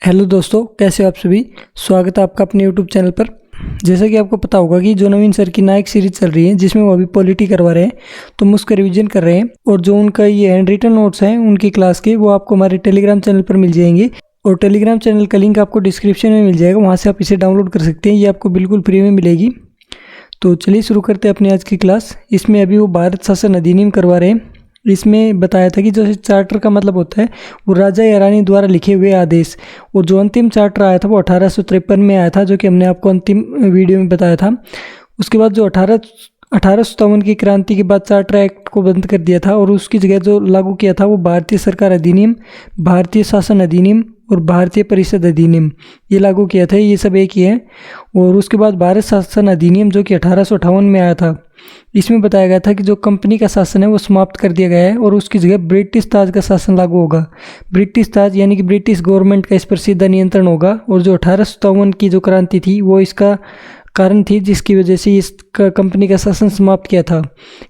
Hello दोस्तों, कैसे हो आप सभी। स्वागत है आपका अपने यूट्यूब चैनल पर। जैसा कि आपको पता होगा कि जो नवीन सर की नायक सीरीज चल रही है जिसमें वो अभी पॉलिटी करवा रहे हैं, तो हम उसका रिवीजन कर रहे हैं। और जो उनका ये हैंड रिटन नोट्स हैं उनकी क्लास के, वो आपको हमारे टेलीग्राम चैनल पर मिल जाएंगे। और टेलीग्राम चैनल का लिंक आपको डिस्क्रिप्शन में मिल जाएगा, वहाँ से आप इसे डाउनलोड कर सकते हैं। ये आपको बिल्कुल फ्री में मिलेगी। तो चलिए शुरू करते हैं अपनी आज की क्लास। इसमें अभी वो भारत शासन अधिनियम करवा रहे हैं। इसमें बताया था कि जो चार्टर का मतलब होता है वो राजा या रानी द्वारा लिखे हुए आदेश। और जो अंतिम चार्टर आया था वो 1853 में आया था, जो कि हमने आपको अंतिम वीडियो में बताया था। उसके बाद जो 1857 की क्रांति के बाद चार्टर एक्ट को बंद कर दिया था और उसकी जगह जो लागू किया था वो भारतीय सरकार अधिनियम, भारतीय शासन अधिनियम और भारतीय परिषद अधिनियम, ये लागू किया था। ये सब एक ही है। और उसके बाद भारत शासन अधिनियम जो कि 1858 में आया था, इसमें बताया गया था कि जो कंपनी का शासन है वो समाप्त कर दिया गया है और उसकी जगह ब्रिटिश ताज का शासन लागू होगा। ब्रिटिश ताज यानी कि ब्रिटिश गवर्नमेंट का इस पर सीधा नियंत्रण होगा। और जो 1857 की जो क्रांति थी वो इसका कारण थी, जिसकी वजह से इस कंपनी का शासन समाप्त किया था।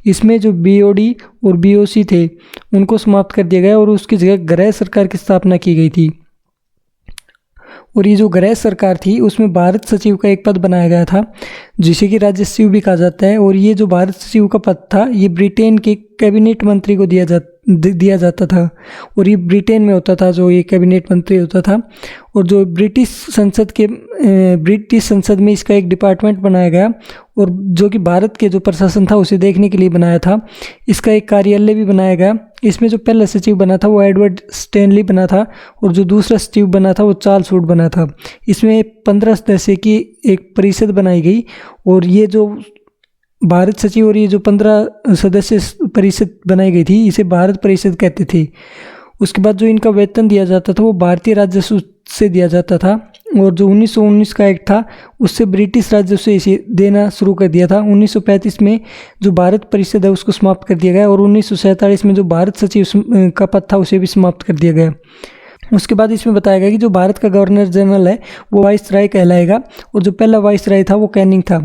इसमें जो बीओडी और बीओसी थे उनको समाप्त कर दिया गया और उसकी जगह गृह सरकार की स्थापना की गई थी। और ये जो गृह सरकार थी उसमें भारत सचिव का एक पद बनाया गया था, जिसे कि राज्य सचिव भी कहा जाता है। और ये जो भारत सचिव का पद था ये ब्रिटेन के कैबिनेट मंत्री को दिया जाता था। और ये ब्रिटेन में होता था जो ये कैबिनेट मंत्री होता था। और जो ब्रिटिश संसद में इसका एक डिपार्टमेंट बनाया गया, और जो कि भारत के जो प्रशासन था उसे देखने के लिए बनाया था। इसका एक कार्यालय भी बनाया गया। इसमें जो पहला सचिव बना था वो एडवर्ड स्टैनली बना था और जो दूसरा सचिव बना था वो चार्ल्स वुड बना था। इसमें 15 सदस्य की एक परिषद बनाई गई। और ये जो भारत सचिव और ये जो 15 सदस्य परिषद बनाई गई थी इसे भारत परिषद कहते थे। उसके बाद जो इनका वेतन दिया जाता था वो भारतीय राजस्व से दिया जाता था। और जो 1919 का एक्ट था उससे ब्रिटिश राजस्व इसे देना शुरू कर दिया था। 1935 में जो भारत परिषद है उसको समाप्त कर दिया गया और 1947 में जो भारत सचिव का पद था उसे भी समाप्त कर दिया गया। उसके बाद इसमें बताया गया कि जो भारत का गवर्नर जनरल है वो वाइसराय कहलाएगा। और जो पहला वाइसराय था वो कैनिंग था।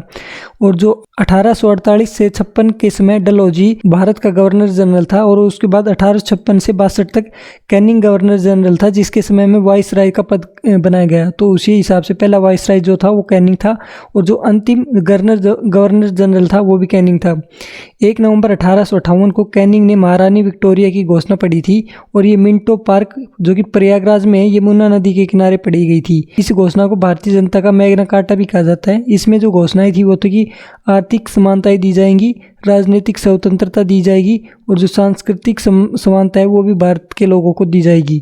और जो 1848 से 56 के समय डलहौजी भारत का गवर्नर जनरल था। और उसके बाद 1856 से 62 तक कैनिंग गवर्नर जनरल था, जिसके समय में वाइसराय का पद बनाया गया। तो उसी हिसाब से पहला वाइसराय जो था वो कैनिंग था और जो अंतिम गवर्नर जनरल था वो भी कैनिंग था। 1 नवंबर 1858 को कैनिंग ने महारानी विक्टोरिया की घोषणा पढ़ी थी और ये मिंटो पार्क जो कि प्रयागराज में यमुना नदी के किनारे पढ़ी गई थी। इस घोषणा को भारतीय जनता का मैग्ना कार्टा भी कहा जाता है। इसमें जो घोषणाएं थी वो तो कि आर्थिक समानताएं दी जाएंगी, राजनीतिक स्वतंत्रता दी जाएगी और जो सांस्कृतिक समानता है वो भी भारत के लोगों को दी जाएगी।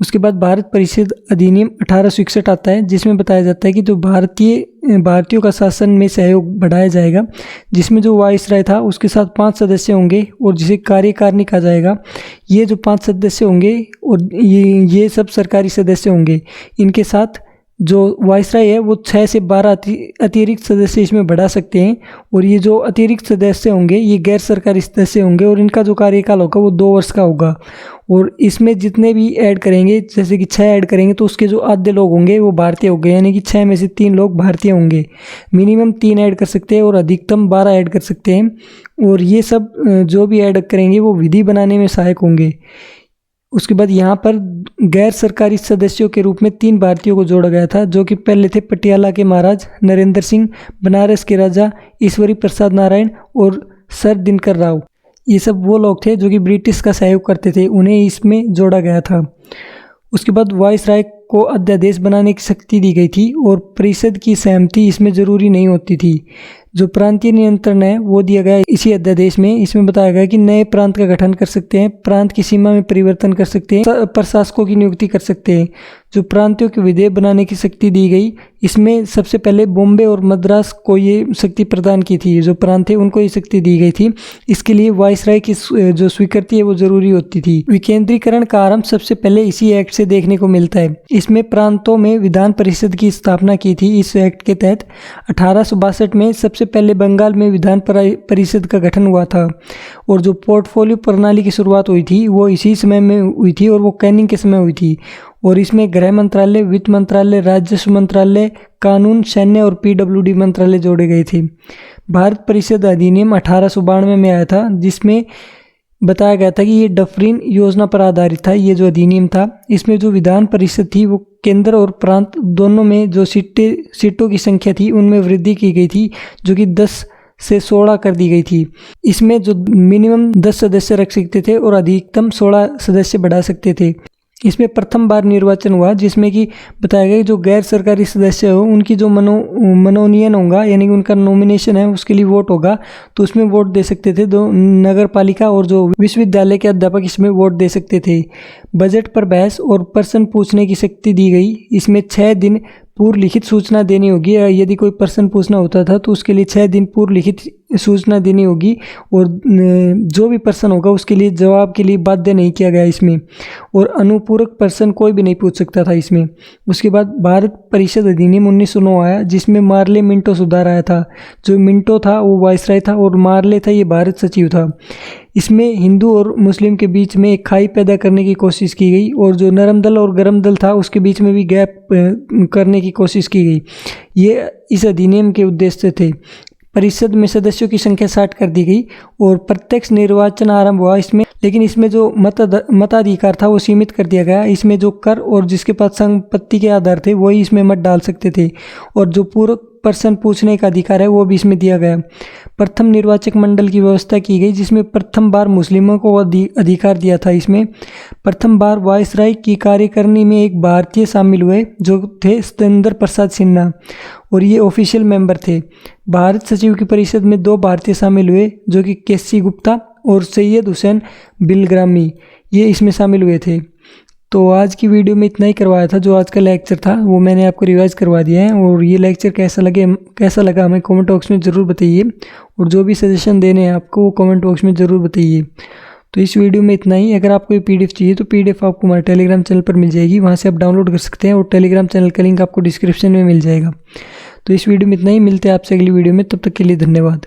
उसके बाद भारत परिषद अधिनियम 1861 आता है, जिसमें बताया जाता है कि जो भारतीयों का शासन में सहयोग बढ़ाया जाएगा, जिसमें जो वाइसराय था उसके साथ 5 सदस्य होंगे और जिसे कार्यकारिणी कहा जाएगा। ये जो 5 सदस्य होंगे और ये सब सरकारी सदस्य होंगे, इनके साथ जो वाइसराय है वो 6 से 12 अतिरिक्त सदस्य इसमें बढ़ा सकते हैं। और ये जो अतिरिक्त सदस्य होंगे ये गैर सरकारी सदस्य होंगे और इनका जो कार्यकाल होगा वो 2 वर्ष का होगा। और इसमें जितने भी ऐड करेंगे, जैसे कि 6 ऐड करेंगे तो उसके जो आधे लोग होंगे वो भारतीय होंगे, यानी कि 6 में से 3 लोग भारतीय होंगे। मिनिमम 3 ऐड कर सकते हैं और अधिकतम 12 ऐड कर सकते हैं। और ये सब जो भी ऐड करेंगे वो विधि बनाने में सहायक होंगे। उसके बाद यहाँ पर गैर सरकारी सदस्यों के रूप में 3 भारतीयों को जोड़ा गया था, जो कि पहले थे पटियाला के महाराज नरेंद्र सिंह, बनारस के राजा ईश्वरी प्रसाद नारायण और सर दिनकर राव। ये सब वो लोग थे जो कि ब्रिटिश का सहयोग करते थे, उन्हें इसमें जोड़ा गया था। उसके बाद वाइसराय को अध्यादेश बनाने की शक्ति दी गई थी और परिषद की सहमति इसमें ज़रूरी नहीं होती थी। जो प्रांतीय नियंत्रण है वो दिया गया इसी अध्यादेश में। इसमें बताया गया कि नए प्रांत का गठन कर सकते हैं, प्रांत की सीमा में परिवर्तन कर सकते हैं, प्रशासकों की नियुक्ति कर सकते हैं। जो प्रांतियों के विधेयक बनाने की शक्ति दी गई, इसमें सबसे पहले बॉम्बे और मद्रास को ये शक्ति प्रदान की थी। जो प्रांत थे उनको ये शक्ति दी गई थी। इसके लिए वाइसराय की जो स्वीकृति है वो जरूरी होती थी। विकेंद्रीकरण का आरंभ सबसे पहले इसी एक्ट से देखने को मिलता है। इसमें प्रांतों में विधान परिषद की स्थापना की थी। इस एक्ट के तहत 1862 में सबसे पहले बंगाल में विधान परिषद का गठन हुआ था। और जो पोर्टफोलियो प्रणाली की शुरुआत हुई थी वो इसी समय में हुई थी और वो कैनिंग के समय हुई थी। और इसमें गृह मंत्रालय, वित्त मंत्रालय, राजस्व मंत्रालय, कानून, सैन्य और पीडब्ल्यूडी मंत्रालय जोड़े गए थे। भारत परिषद अधिनियम 1892 में आया था, जिसमें बताया गया था कि ये डफरिन योजना पर आधारित था। ये जो अधिनियम था, इसमें जो विधान परिषद थी वो केंद्र और प्रांत दोनों में जो सीटों की संख्या थी उनमें वृद्धि की गई थी, जो कि 10 से 16 कर दी गई थी। इसमें जो मिनिमम 10 सदस्य रख सकते थे और अधिकतम 16 सदस्य बढ़ा सकते थे। इसमें प्रथम बार निर्वाचन हुआ, जिसमें कि बताया गया कि जो गैर सरकारी सदस्य हो उनकी जो मनोनयन होगा, यानी कि उनका नॉमिनेशन है उसके लिए वोट होगा, तो उसमें वोट दे सकते थे। दो नगर पालिका और जो विश्वविद्यालय के अध्यापक इसमें वोट दे सकते थे। बजट पर बहस और प्रश्न पूछने की शक्ति दी गई। इसमें 6 दिन पूर्व लिखित सूचना देनी होगी। यदि कोई प्रश्न पूछना होता था तो उसके लिए 6 दिन पूर्व लिखित सूचना देनी होगी, और जो भी प्रश्न होगा उसके लिए जवाब के लिए बाध्य नहीं किया गया इसमें, और अनुपूरक प्रश्न कोई भी नहीं पूछ सकता था इसमें। उसके बाद भारत परिषद अधिनियम 1909 आया, जिसमें मार्ले मिंटो सुधार आया था। जो मिंटो था वो वायसराय था और मार्ले था ये भारत सचिव था। इसमें हिंदू और मुस्लिम के बीच में एक खाई पैदा करने की कोशिश की गई, और जो नरम दल और गरम दल था उसके बीच में भी गैप करने की कोशिश की गई। ये इस अधिनियम के उद्देश्य थे। परिषद में सदस्यों की संख्या 60 कर दी गई और प्रत्यक्ष निर्वाचन आरंभ हुआ इसमें, लेकिन इसमें जो मताधिकार था वो सीमित कर दिया गया। इसमें जो कर और जिसके पास संपत्ति के आधार थे वही इसमें मत डाल सकते थे, और जो पूर्व प्रश्न पूछने का अधिकार है वो भी इसमें दिया गया। प्रथम निर्वाचक मंडल की व्यवस्था की गई, जिसमें प्रथम बार मुस्लिमों को अधिकार दिया था। इसमें प्रथम बार वायसराय की कार्यकारिणी में एक भारतीय शामिल हुए, जो थे सत्येंद्र प्रसाद सिन्हा, और ये ऑफिशियल मेंबर थे। भारत सचिव की परिषद में 2 भारतीय शामिल हुए, जो कि केसी गुप्ता और सैयद हुसैन बिलग्रामी, ये इसमें शामिल हुए थे। तो आज की वीडियो में इतना ही करवाया था। जो आज का लेक्चर था वो मैंने आपको रिवाइज करवा दिया है, और ये लेक्चर कैसा लगा हमें कमेंट बॉक्स में ज़रूर बताइए, और जो भी सजेशन देने हैं आपको वो कमेंट बॉक्स में ज़रूर बताइए। तो इस वीडियो में इतना ही। अगर आपको ये PDF चाहिए तो PDF आपको हमारे टेलीग्राम चैनल पर मिल जाएगी, वहाँ से आप डाउनलोड कर सकते हैं, और टेलीग्राम चैनल का लिंक आपको डिस्क्रिप्शन में मिल जाएगा। तो इस वीडियो में इतना ही। मिलते हैं आपसे अगली वीडियो में, तब तक के लिए धन्यवाद।